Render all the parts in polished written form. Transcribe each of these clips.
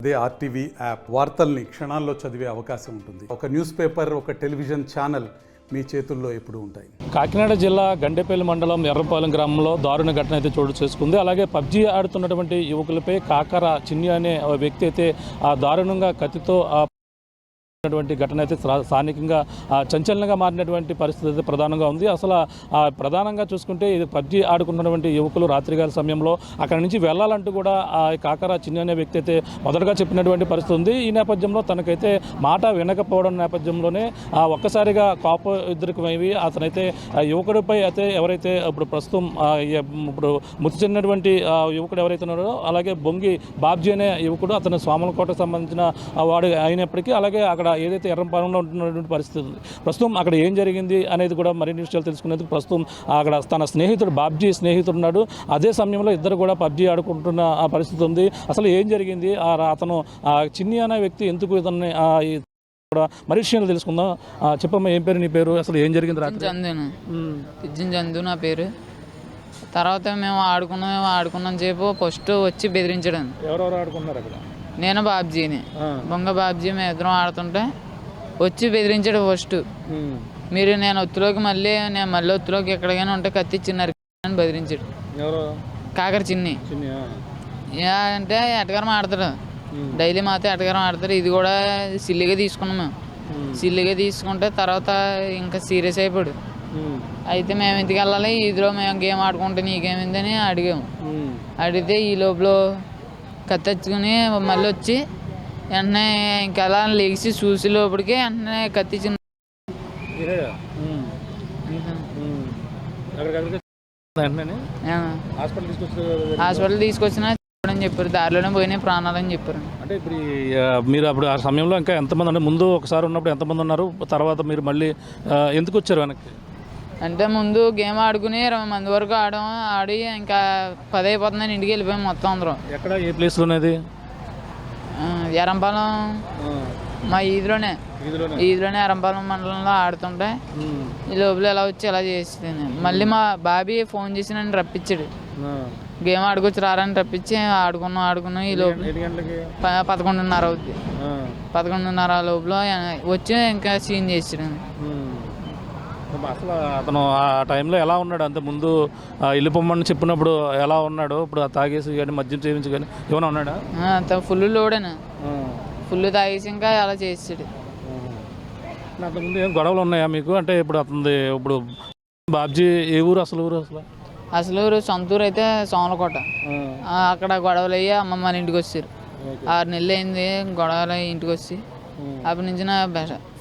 అదే RTV app వార్తల్ని క్షణాల్లో చదివే అవకాశం ఉంటుంది. ఒక న్యూస్ పేపర్, ఒక టెలివిజన్ ఛానల్ మీ చేతుల్లో ఎప్పుడూ ఉంటాయి. కాకినాడ జిల్లా గండేపల్లి మండలం ఎర్రపాలెం గ్రామంలో దారుణ ఘటన అయితే చోటు చేసుకుంది. అలాగే పబ్జీ ఆడుతున్నటువంటి యువకులపై కాకర చిన్ని అనే వ్యక్తి అయితే దారుణంగా కత్తితో ఘటన అయితే స్థానికంగా చంచలనంగా మారినటువంటి పరిస్థితి అయితే ప్రధానంగా ఉంది. అసలు ప్రధానంగా చూసుకుంటే ఇది పబ్జీ ఆడుకున్నటువంటి యువకులు రాత్రికాల సమయంలో అక్కడి నుంచి వెళ్ళాలంటూ కూడా కాకర చిన్ని అనే వ్యక్తి అయితే మొదటగా చెప్పినటువంటి పరిస్థితి ఉంది. ఈ నేపథ్యంలో తనకైతే మాట వినకపోవడం నేపథ్యంలోనే ఒక్కసారిగా కాపు ఎదురుకుమైవి అతనైతే యువకుడిపై అయితే ఎవరైతే ఇప్పుడు ప్రస్తుతం ఇప్పుడు మృతి చెందినటువంటి యువకుడు ఎవరైతే ఉన్నారో అలాగే బొంగి బాబ్జీ అనే యువకుడు అతను స్వాములకోటకు సంబంధించిన వాడు అయినప్పటికీ అలాగే అక్కడ ఏదైతే ఎర్రంపాలెంలో ఉంటున్నటువంటి పరిస్థితి ఉంది. ప్రస్తుతం అక్కడ ఏం జరిగింది అనేది కూడా మరిన్ని విషయాలు తెలుసుకునేందుకు ప్రస్తుతం అక్కడ తన స్నేహితుడు బాబ్జీ స్నేహితుడు ఉన్నాడు. అదే సమయంలో ఇద్దరు కూడా పబ్జీ ఆడుకుంటున్న పరిస్థితి ఉంది. అసలు ఏం జరిగింది, అతను చిన్ని అనే వ్యక్తి ఎందుకు ఇతన్ని కూడా మరి విషయాలు తెలుసుకుందాం. చెప్పమ్మా, ఏం పేరు నీ పేరు, అసలు ఏం జరిగింది? చందు నా పేరు. తర్వాత మేము ఆడుకున్నాం సేపు ఫస్ట్ వచ్చి బెదిరించడం. ఎవరెవరు ఆడుకున్నారు అక్కడ? నేను బాబ్జీని, బొంగ బాబ్జీ మేము ఇద్దరం ఆడుతుంటే వచ్చి బెదిరించాడు ఫస్ట్. మీరు నేను మళ్ళీ ఒత్తులోకి ఎక్కడికైనా ఉంటే కత్తిచ్చినారు అని బెదిరించాడు. కాకర చిన్ని అంటే ఎటగారం ఆడతాడు, డైలీ మాత్రం ఎటగారం ఆడతాడు. ఇది కూడా సిల్లిగా తీసుకున్నాం మేము. సిల్లిగా తీసుకుంటే తర్వాత ఇంకా సీరియస్ అయిపోయాడు. అయితే మేము ఇంటికి వెళ్ళాలి, ఇదిలో మేము గేమ్ ఆడుకుంటే నీకేమైందని అడిగాము. అడిగితే ఈ లోపల కత్తిచ్చుకుని మళ్ళీ వచ్చి వెంటనే ఇంకా అలా లెగిసి చూసి లోపలికి వెంటనే కత్తిచ్చిన హాస్పిటల్ తీసుకొచ్చినా అని చెప్పారు. దారిలోనే పోయినాయి ప్రాణాలని చెప్పారు. అంటే ఇప్పుడు మీరు అప్పుడు ఆ సమయంలో ఇంకా ఎంతమంది, అంటే ముందు ఒకసారి ఉన్నప్పుడు ఎంతమంది ఉన్నారు, తర్వాత మీరు మళ్ళీ ఎందుకు వచ్చారు వెనక్కి? అంటే ముందు గేమ్ ఆడుకుని 20 మంది వరకు ఆడి ఇంకా 10 అయిపోతుందని ఇంటికి వెళ్ళిపోయాం మొత్తం అందరం. ఎక్కడ, ఏ ప్లేస్లో ఉన్నది? ఎర్రంపాలెం, మా ఈదిలోనే ఎర్రంపాలెం మండలంలో ఆడుతుంటే ఈ లోపల ఎలా వచ్చి ఎలా చేసి మళ్ళీ మా బాబీ ఫోన్ చేసి నన్ను రప్పించాడు. గేమ్ ఆడుకొచ్చి రారని రప్పించి ఆడుకున్నాం. ఈ లోపల 11:30 అవుద్ది. 11:30 లోపల వచ్చి ఇంకా సీన్ చేసాడు. అసలు అతను ఆ టైంలో ఎలా ఉన్నాడు? అంతే ముందు వెళ్ళిపోమ్మని చెప్పినప్పుడు ఎలా ఉన్నాడు? ఇప్పుడు తాగేసి కానీ మద్యం సేవించి కానీ ఏమైనా ఉన్నాడా? ఫుల్ లోడేనా, ఫుల్ తాగేసి ఇంకా అలా చేసాడు. అంతకుముందు ఏం గొడవలు ఉన్నాయా మీకు? అంటే ఇప్పుడు బాబ్జీ ఏ ఊరు, అసలు ఊరు? అసలు ఊరు సొంతూరు అయితే సోమలకోట. అక్కడ గొడవలు అయ్యి అమ్మమ్మ వాళ్ళ ఇంటికి వచ్చారు. 6 నెలలు అయింది గొడవలు అయ్యి ఇంటికి వచ్చి. అప్పటి నుంచి నా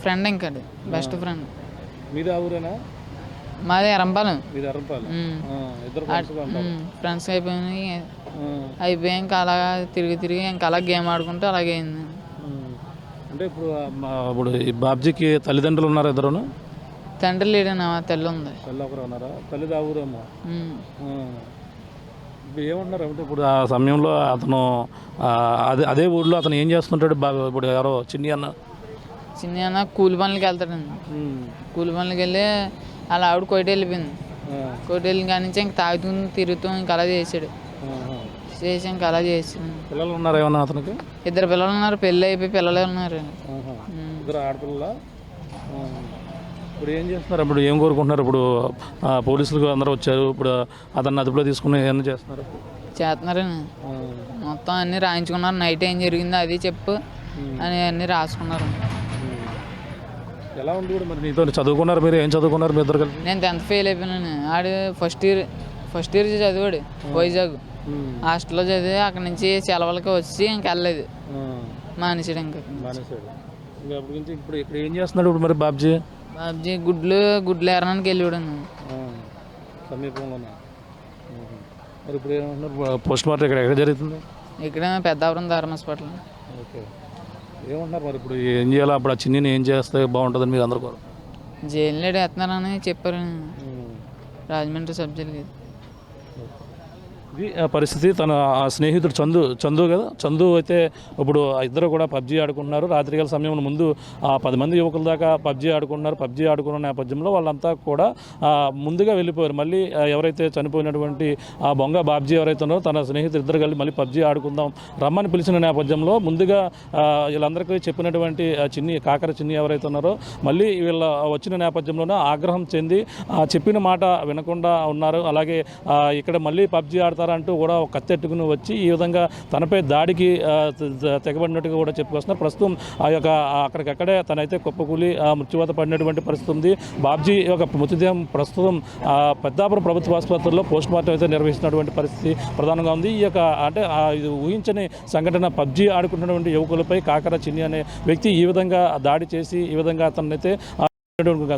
ఫ్రెండ్, ఇంకా బెస్ట్ ఫ్రెండ్. మీది ఆ ఊరేనా? మాది ఎర్రంపాలెం. ఫ్రెండ్స్ అయిపోయి ఇంకా అలా తిరిగి ఇంకా అలా గేమ్ ఆడుకుంటే అలాగే అయింది. అంటే ఇప్పుడు ఈ బాబ్జీకి తల్లిదండ్రులు ఉన్నారు ఇద్దరును? తండ్రి లేడనా, తల్లి ఉంది. తల్లి ఒకరు ఉన్నారా? తల్లి ఆ ఊరేమో. ఇప్పుడు ఏమంటున్నారు అంటే ఇప్పుడు ఆ సమయంలో అతను అదే ఊళ్ళో అతను ఏం చేస్తుంటాడు? ఇప్పుడు ఎవరో చిన్ని అన్న కూలి పనులకి వెళ్తాడండి. కూలి పనులకి వెళ్ళి అలా ఆవిడ కోటి వెళ్ళిపోయింది. కోటి వెళ్ళిన కాడి నుంచి ఇంక తిరుగుతూ ఇంకా అలా చేసాడు. ఇంకా అలా చేసాడు. పిల్లలు ఉన్నారు ఏమన్నా అతనికి? 2 పిల్లలు ఉన్నారు, పెళ్ళి అయిపోయి పిల్లలే ఉన్నారు. 2 ఆడపిల్లలా? ఇప్పుడు ఏం చేస్తున్నారు? ఇప్పుడు ఏం కోరుకుంటున్నారు? ఇప్పుడు పోలీసులు అందరూ వచ్చారు, ఇప్పుడు అతన్ని అదుపులో తీసుకుని ఏమన్నా చేస్తున్నారని మొత్తం అన్నీ రాయించుకున్నారు. నైట్ ఏం జరిగిందో అది చెప్పు అని అన్నీ రాసుకున్నారు. ఎలా ఉంది కూడా మరి నీతో చదువుకున్నారు? మీరు ఏం చదువుకున్నారు మీ ఇద్దరు కలిసి? నేను 10th ఫెయిల్ అయిపోయినాను. ఆడు ఫస్ట్ ఇయర్ చదివాడు వైజాగ్ హాస్టల్లో చదివి అక్కడి నుంచి సెలవులకి వచ్చి ఇంకా వెళ్ళలేదు, మానేసాడు. ఇప్పుడు ఇక్కడ ఏం చేస్తున్నాడు ఇప్పుడు మరి బాబ్జీ? గుడ్లు ఎరడానికి వెళ్ళాడు సమీపంలోనే. మరి ఇప్పుడు ఏమంటున్నారు? పోస్ట్ మార్టం ఎక్కడ జరుగుతుంది? ఇక్కడ పెద్దాపురం ధర్మ హాస్పిటల్. ఓకే, ఏమంటున్నారు మరి ఇప్పుడు ఏం చేయాలి? అప్పుడు ఆ చిన్ని ఏం చేస్తే బాగుంటుందని మీరు అందరు జైలు వేస్తున్నారని చెప్పారు రాజమండ్రి సబ్ జైలుకి. ఇది పరిస్థితి. తన ఆ స్నేహితుడు చందు కదా, చందు అయితే ఇప్పుడు ఇద్దరు కూడా పబ్జీ ఆడుకుంటున్నారు. రాత్రికాల సమయంలో ముందు 10 మంది యువకుల దాకా పబ్జీ ఆడుకుంటున్నారు. పబ్జీ ఆడుకున్న నేపథ్యంలో వాళ్ళంతా కూడా ముందుగా వెళ్ళిపోయారు. మళ్ళీ ఎవరైతే చనిపోయినటువంటి ఆ బొంగ బాబ్జీ ఎవరైతే ఉన్నారో తన స్నేహితులు ఇద్దరు కలిసి మళ్ళీ పబ్జీ ఆడుకుందాం రమ్మని పిలిచిన నేపథ్యంలో ముందుగా వీళ్ళందరికీ చెప్పినటువంటి కాకర చిన్ని ఎవరైతే ఉన్నారో మళ్ళీ వీళ్ళ వచ్చిన నేపథ్యంలోనే ఆగ్రహం చెంది చెప్పిన మాట వినకుండా ఉన్నారు. అలాగే ఇక్కడ మళ్ళీ పబ్జీ ఆడతారంటూ కూడా ఒక కత్తెట్టుకుని వచ్చి ఈ విధంగా తనపై దాడికి తెగబడినట్టుగా కూడా చెప్పుకొస్తున్నారు. ప్రస్తుతం ఆ యొక్క అక్కడికక్కడే తనైతే కుప్పకూలి మృత్యువాత పడినటువంటి పరిస్థితి ఉంది. బాబ్జీ యొక్క మృతదేహం ప్రస్తుతం పెద్దాపురం ప్రభుత్వ ఆసుపత్రిలో పోస్ట్ మార్టం అయితే నిర్వహిస్తున్నటువంటి పరిస్థితి ప్రధానంగా ఉంది. ఈ యొక్క అంటే ఇది ఊహించని సంఘటన, పబ్జీ ఆడుకుంటున్నటువంటి యువకులపై కాకర చిన్ని అనే వ్యక్తి ఈ విధంగా దాడి చేసి ఈ విధంగా అతనైతే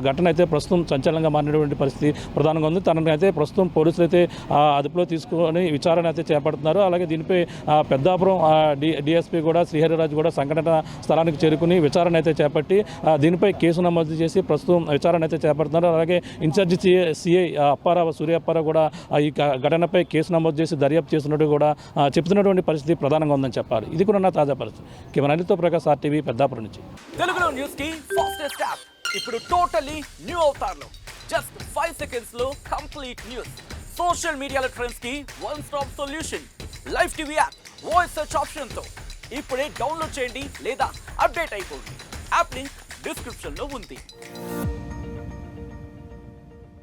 ఘటన అయితే ప్రస్తుతం సంచలనంగా మారినటువంటి పరిస్థితి ప్రధానంగా ఉంది. తనని అయితే ప్రస్తుతం పోలీసులు అయితే అదుపులో తీసుకొని విచారణ అయితే చేపడుతున్నారు. అలాగే దీనిపై పెద్దాపురం డిఎస్పీ కూడా శ్రీహరిరాజు కూడా సంఘటన స్థలానికి చేరుకుని విచారణ అయితే చేపట్టి దీనిపై కేసు నమోదు చేసి ప్రస్తుతం విచారణ అయితే చేపడుతున్నారు. అలాగే ఇన్ఛార్జి సిఐ సూర్య అప్పారావు కూడా ఈ ఘటనపై కేసు నమోదు చేసి దర్యాప్తు చేస్తున్నట్టు కూడా చెప్తున్నటువంటి పరిస్థితి ప్రధానంగా ఉందని చెప్పాలి. ఇది కూడా నా తాజా పరిస్థితి. కెమెరాతో ప్రకాష్ RTV పెద్దాపురం నుంచి. తెలుగులో న్యూస్ కి ఫాస్టెస్ట్ యాప్ ఇప్పుడు టోటలీ న్యూ అవతార్లో జస్ట్ 5 సెకండ్స్ లో కంప్లీట్ న్యూస్, సోషల్ మీడియాలో ట్రెండ్స్ కి one stop solution, live TV app, voice search option తో ఇప్పుడే డౌన్లోడ్ చేయండి లేదా అప్డేట్ అయిపోండి. యాప్ లింక్ డిస్క్రిప్షన్ లో ఉంది.